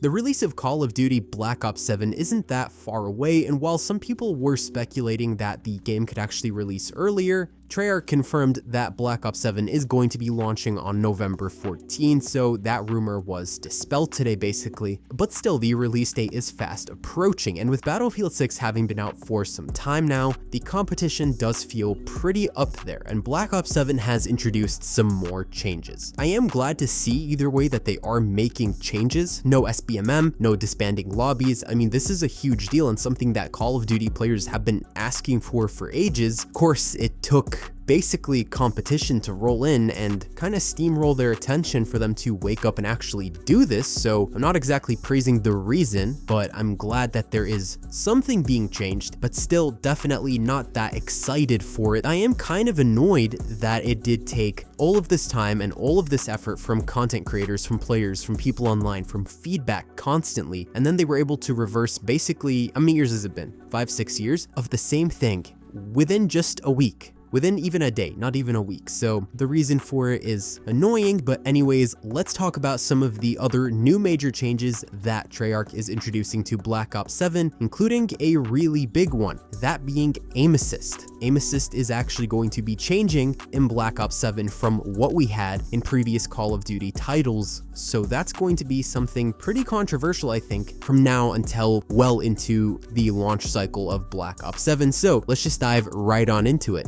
The release of Call of Duty Black Ops 7 isn't that far away, and while some people were speculating that the game could actually release earlier, Treyarch confirmed that Black Ops 7 is going to be launching on November 14, so that rumor was dispelled today basically. But still, the release date is fast approaching, and with Battlefield 6 having been out for some time now, the competition does feel pretty up there, and Black Ops 7 has introduced some more changes. I am glad to see either way that they are making changes. No SBMM, no disbanding lobbies. I mean, this is a huge deal and something that Call of Duty players have been asking for ages. Of course, it took basically competition to roll in and kind of steamroll their attention for them to wake up and actually do this, so I'm not exactly praising the reason, but I'm glad that there is something being changed, but still definitely not that excited for it. I am kind of annoyed that it did take all of this time and all of this effort from content creators, from players, from people online, from feedback constantly, and then they were able to reverse basically, how many years has it been? 5-6 years of the same thing within just a week. Within even a day, not even a week. So the reason for it is annoying, but anyways, let's talk about some of the other new major changes that Treyarch is introducing to Black Ops 7, including a really big one, that being aim assist. Aim assist is actually going to be changing in Black Ops 7 from what we had in previous Call of Duty titles. So that's going to be something pretty controversial, I think, from now until well into the launch cycle of Black Ops 7. So let's just dive right on into it.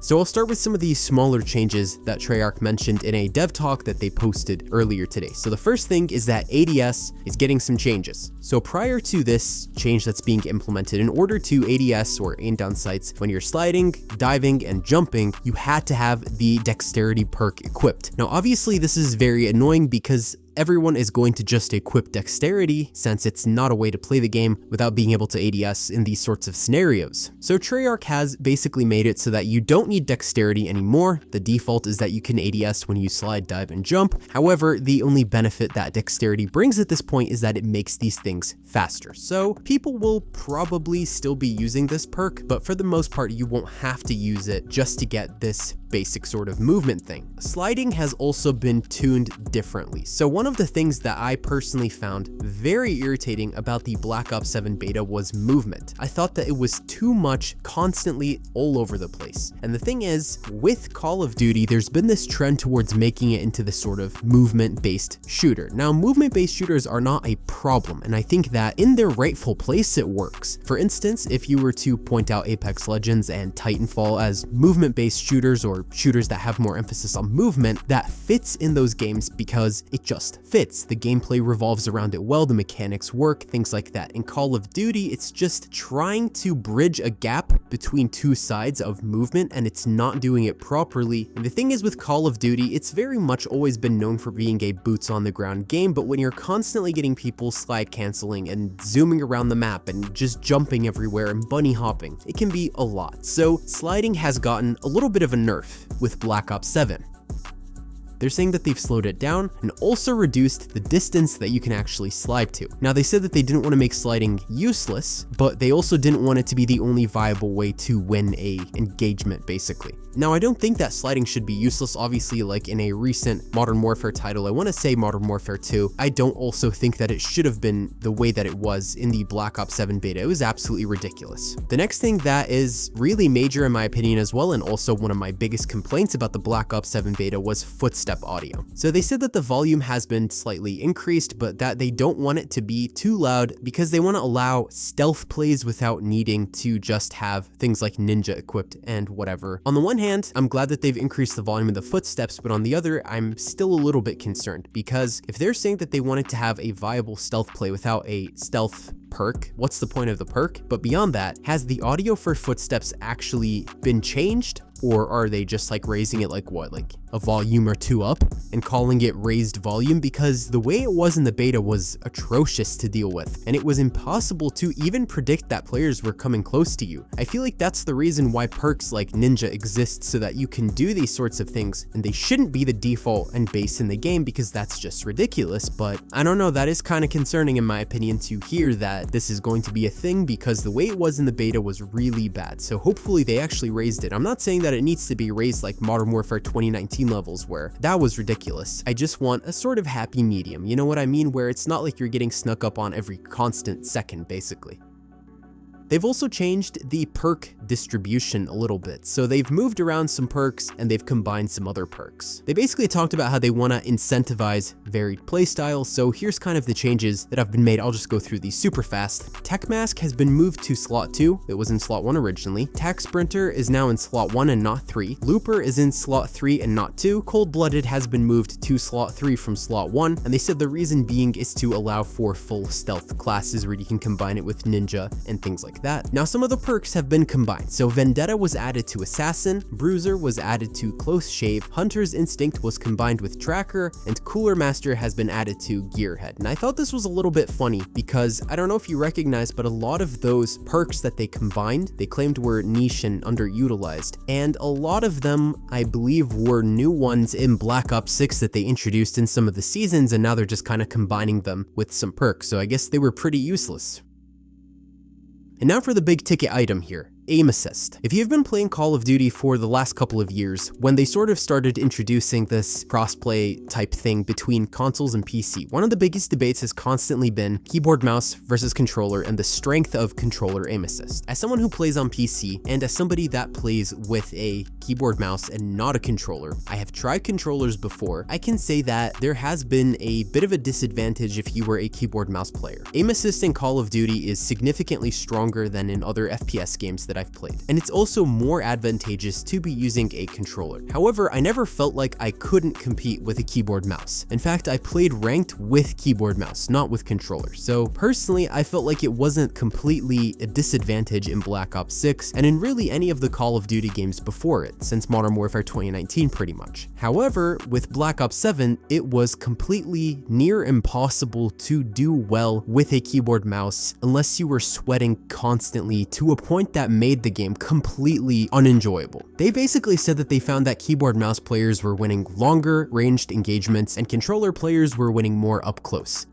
So I'll start with some of these smaller changes that Treyarch mentioned in a dev talk that they posted earlier today. So the first thing is that ADS is getting some changes. So prior to this change that's being implemented, in order to ADS or aim down sights, when you're sliding, diving, and jumping, you had to have the dexterity perk equipped. Now obviously this is very annoying because everyone is going to just equip dexterity since it's not a way to play the game without being able to ADS in these sorts of scenarios. So Treyarch has basically made it so that you don't need dexterity anymore. The default is that you can ADS when you slide, dive, and jump. However, the only benefit that dexterity brings at this point is that it makes these things faster. So people will probably still be using this perk, but for the most part, you won't have to use it just to get this basic sort of movement thing. Sliding has also been tuned differently. So one of the things that I personally found very irritating about the Black Ops 7 beta was movement. I thought that it was too much, constantly all over the place. And the thing is, with Call of Duty, there's been this trend towards making it into this sort of movement-based shooter. Now, movement-based shooters are not a problem, and I think that in their rightful place it works. For instance, if you were to point out Apex Legends and Titanfall as movement-based shooters or shooters that have more emphasis on movement, that fits in those games because it just fits. The gameplay revolves around it well, the mechanics work, things like that. In Call of Duty, it's just trying to bridge a gap between two sides of movement, and it's not doing it properly. And the thing is with Call of Duty, it's very much always been known for being a boots on the ground game, but when you're constantly getting people slide canceling and zooming around the map and just jumping everywhere and bunny hopping, it can be a lot. So sliding has gotten a little bit of a nerf with Black Ops 7. They're saying that they've slowed it down and also reduced the distance that you can actually slide to. Now, they said that they didn't want to make sliding useless, but they also didn't want it to be the only viable way to win a engagement, basically. Now, I don't think that sliding should be useless, obviously, like in a recent Modern Warfare title. I want to say Modern Warfare 2. I don't also think that it should have been the way that it was in the Black Ops 7 beta. It was absolutely ridiculous. The next thing that is really major in my opinion as well, and also one of my biggest complaints about the Black Ops 7 beta, was footstep audio. So they said that the volume has been slightly increased, but that they don't want it to be too loud because they want to allow stealth plays without needing to just have things like Ninja equipped and whatever. On the one hand, I'm glad that they've increased the volume of the footsteps, but on the other, I'm still a little bit concerned because if they're saying that they wanted to have a viable stealth play without a stealth perk, what's the point of the perk? But beyond that, has the audio for footsteps actually been changed? Or are they just like raising it like what, like a volume or two up and calling it raised volume? Because the way it was in the beta was atrocious to deal with, and it was impossible to even predict that players were coming close to you. I feel like that's the reason why perks like Ninja exist, so that you can do these sorts of things, and they shouldn't be the default and base in the game because that's just ridiculous. But I don't know, that is kind of concerning in my opinion to hear that that this is going to be a thing because the way it was in the beta was really bad. So hopefully they actually raised it. I'm not saying that it needs to be raised like Modern Warfare 2019 levels where that was ridiculous. I just want a sort of happy medium, you know what I mean, where it's not like you're getting snuck up on every constant second basically. They've also changed the perk distribution a little bit. So they've moved around some perks and they've combined some other perks. They basically talked about how they want to incentivize varied playstyles. So here's kind of the changes that have been made. I'll just go through these super fast. Tech Mask has been moved to slot 2. It was in slot 1 originally. Tac Sprinter is now in slot 1 and not 3. Looper is in slot 3 and not 2. Cold Blooded has been moved to slot 3 from slot 1. And they said the reason being is to allow for full stealth classes where you can combine it with Ninja and things like that. Now some of the perks have been combined. So Vendetta was added to Assassin, Bruiser was added to Close Shave, Hunter's Instinct was combined with Tracker, and Cooler Master has been added to Gearhead. And I thought this was a little bit funny because I don't know if you recognize, but a lot of those perks that they combined, they claimed were niche and underutilized. And a lot of them, I believe, were new ones in Black Ops 6 that they introduced in some of the seasons, and now they're just kind of combining them with some perks. So I guess they were pretty useless. And now for the big ticket item here. Aim assist. If you've been playing Call of Duty for the last couple of years, when they sort of started introducing this crossplay type thing between consoles and PC, one of the biggest debates has constantly been keyboard mouse versus controller and the strength of controller aim assist. As someone who plays on PC and as somebody that plays with a keyboard mouse and not a controller, I have tried controllers before. I can say that there has been a bit of a disadvantage if you were a keyboard mouse player. Aim assist in Call of Duty is significantly stronger than in other FPS games that I've played, and it's also more advantageous to be using a controller. However, I never felt like I couldn't compete with a keyboard mouse. In fact, I played ranked with keyboard mouse, not with controller. So personally, I felt like it wasn't completely a disadvantage in Black Ops 6 and in really any of the Call of Duty games before it, since Modern Warfare 2019 pretty much. However, with Black Ops 7, it was completely near impossible to do well with a keyboard mouse unless you were sweating constantly to a point that made the game completely unenjoyable. They basically said that they found that keyboard mouse players were winning longer ranged engagements and controller players were winning more up close,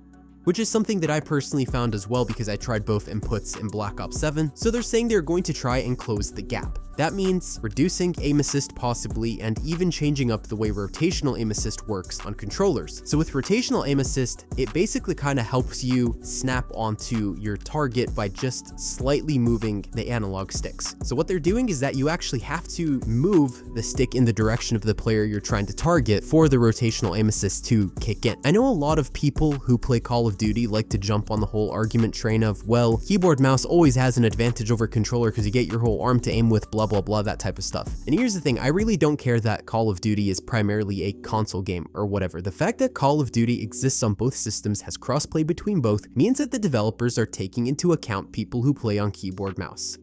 which is something that I personally found as well because I tried both inputs in Black Ops 7. So they're saying they're going to try and close the gap. That means reducing aim assist possibly, and even changing up the way rotational aim assist works on controllers. So with rotational aim assist, it basically kind of helps you snap onto your target by just slightly moving the analog sticks. So what they're doing is that you actually have to move the stick in the direction of the player you're trying to target for the rotational aim assist to kick in. I know a lot of people who play Call of Duty like to jump on the whole argument train of, well, keyboard mouse always has an advantage over controller because you get your whole arm to aim with, blah blah blah, that type of stuff. And here's the thing, I really don't care that Call of Duty is primarily a console game or whatever. The fact that Call of Duty exists on both systems, has crossplay between both, means that the developers are taking into account people who play on keyboard mouse.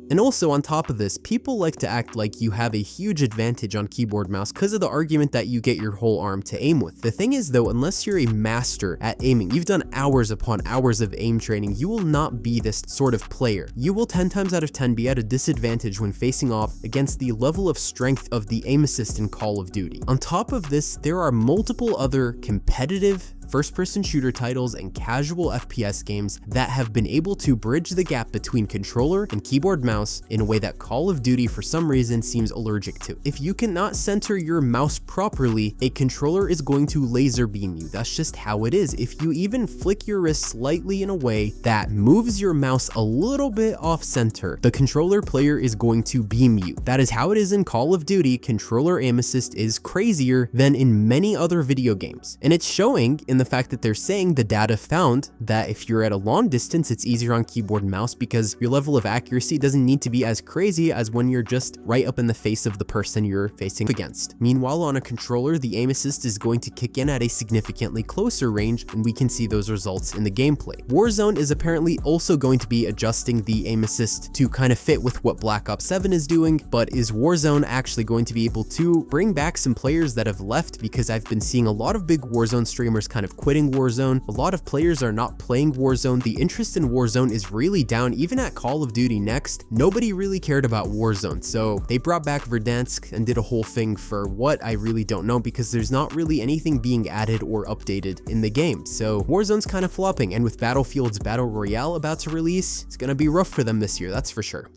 And also on top of this, people like to act like you have a huge advantage on keyboard mouse because of the argument that you get your whole arm to aim with. The thing is though, unless you're a master at aiming, you've done hours upon hours of aim training, you will not be this sort of player. You will 10 times out of 10 be at a disadvantage when facing off against the level of strength of the aim assist in Call of Duty. On top of this, there are multiple other competitive first-person shooter titles and casual FPS games that have been able to bridge the gap between controller and keyboard mouse in a way that Call of Duty for some reason seems allergic to. If you cannot center your mouse properly, a controller is going to laser beam you. That's just how it is. If you even flick your wrist slightly in a way that moves your mouse a little bit off center, the controller player is going to beam you. That is how it is in Call of Duty. Controller aim assist is crazier than in many other video games, and it's showing in the fact that they're saying the data found that if you're at a long distance, it's easier on keyboard and mouse because your level of accuracy doesn't need to be as crazy as when you're just right up in the face of the person you're facing against. Meanwhile, on a controller, the aim assist is going to kick in at a significantly closer range, and we can see those results in the gameplay. Warzone is apparently also going to be adjusting the aim assist to kind of fit with what Black Ops 7 is doing, but is Warzone actually going to be able to bring back some players that have left? Because I've been seeing a lot of big Warzone streamers kind of quitting Warzone. A lot of players are not playing Warzone. The interest in Warzone is really down. Even at Call of Duty Next, nobody really cared about Warzone. So they brought back Verdansk and did a whole thing for what I really don't know, because there's not really anything being added or updated in the game. So Warzone's kind of flopping, and with Battlefield's Battle Royale about to release, it's gonna be rough for them this year, that's for sure.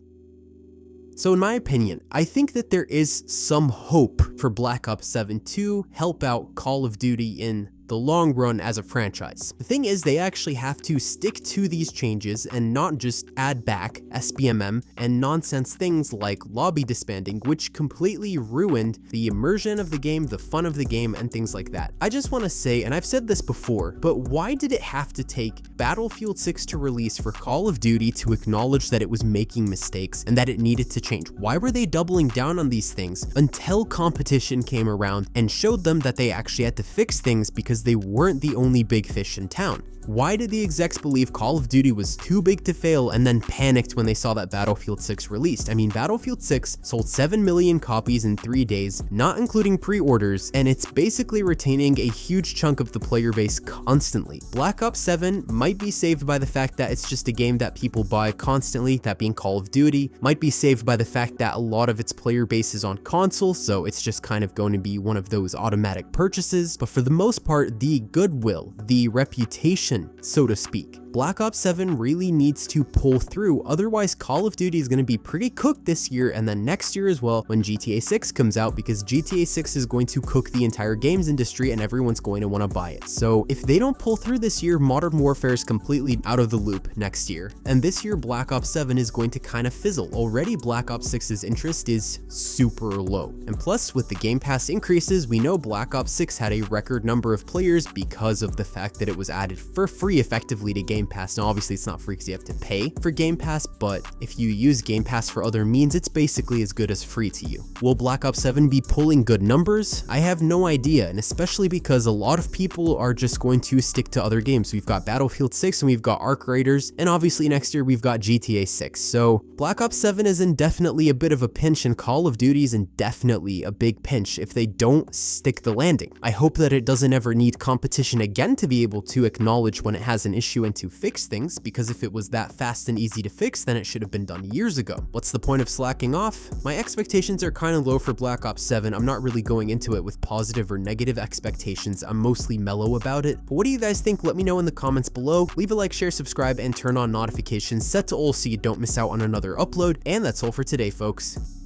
So in my opinion, I think that there is some hope for Black Ops 7 to help out Call of Duty in the long run as a franchise. The thing is, they actually have to stick to these changes and not just add back SBMM and nonsense things like lobby disbanding, which completely ruined the immersion of the game, the fun of the game, and things like that. I just want to say, and I've said this before, but why did it have to take Battlefield 6 to release for Call of Duty to acknowledge that it was making mistakes and that it needed to change? Why were they doubling down on these things until competition came around and showed them that they actually had to fix things because they weren't the only big fish in town? Why did the execs believe Call of Duty was too big to fail and then panicked when they saw that Battlefield 6 released? I mean, Battlefield 6 sold 7 million copies in 3 days, not including pre-orders, and it's basically retaining a huge chunk of the player base constantly. Black Ops 7 might be saved by the fact that it's just a game that people buy constantly, that being Call of Duty, might be saved by the fact that a lot of its player base is on console, so it's just kind of going to be one of those automatic purchases. But for the most part, the goodwill, the reputation, so to speak, Black Ops 7 really needs to pull through, otherwise Call of Duty is going to be pretty cooked this year and then next year as well when GTA 6 comes out, because GTA 6 is going to cook the entire games industry and everyone's going to want to buy it. So if they don't pull through this year, Modern Warfare is completely out of the loop next year, and this year Black Ops 7 is going to kind of fizzle. Already Black Ops 6's interest is super low, and plus with the Game Pass increases, we know Black Ops 6 had a record number of players because of the fact that it was added for free effectively to Game Pass. Now obviously it's not free because you have to pay for Game Pass, but if you use Game Pass for other means, it's basically as good as free to you. Will Black Ops 7 be pulling good numbers? I have no idea, and especially because a lot of people are just going to stick to other games. We've got Battlefield 6 and we've got Arc Raiders, and obviously next year we've got GTA 6. So Black Ops 7 is indefinitely a bit of a pinch, and Call of Duty is indefinitely a big pinch if they don't stick the landing. I hope that it doesn't ever need competition again to be able to acknowledge when it has an issue and to fix things, because if it was that fast and easy to fix, then it should have been done years ago. What's the point of slacking off? My expectations are kind of low for Black Ops 7. I'm not really going into it with positive or negative expectations. I'm mostly mellow about it. But what do you guys think? Let me know in the comments below. Leave a like, share, subscribe, and turn on notifications set to all so you don't miss out on another upload. And that's all for today, folks.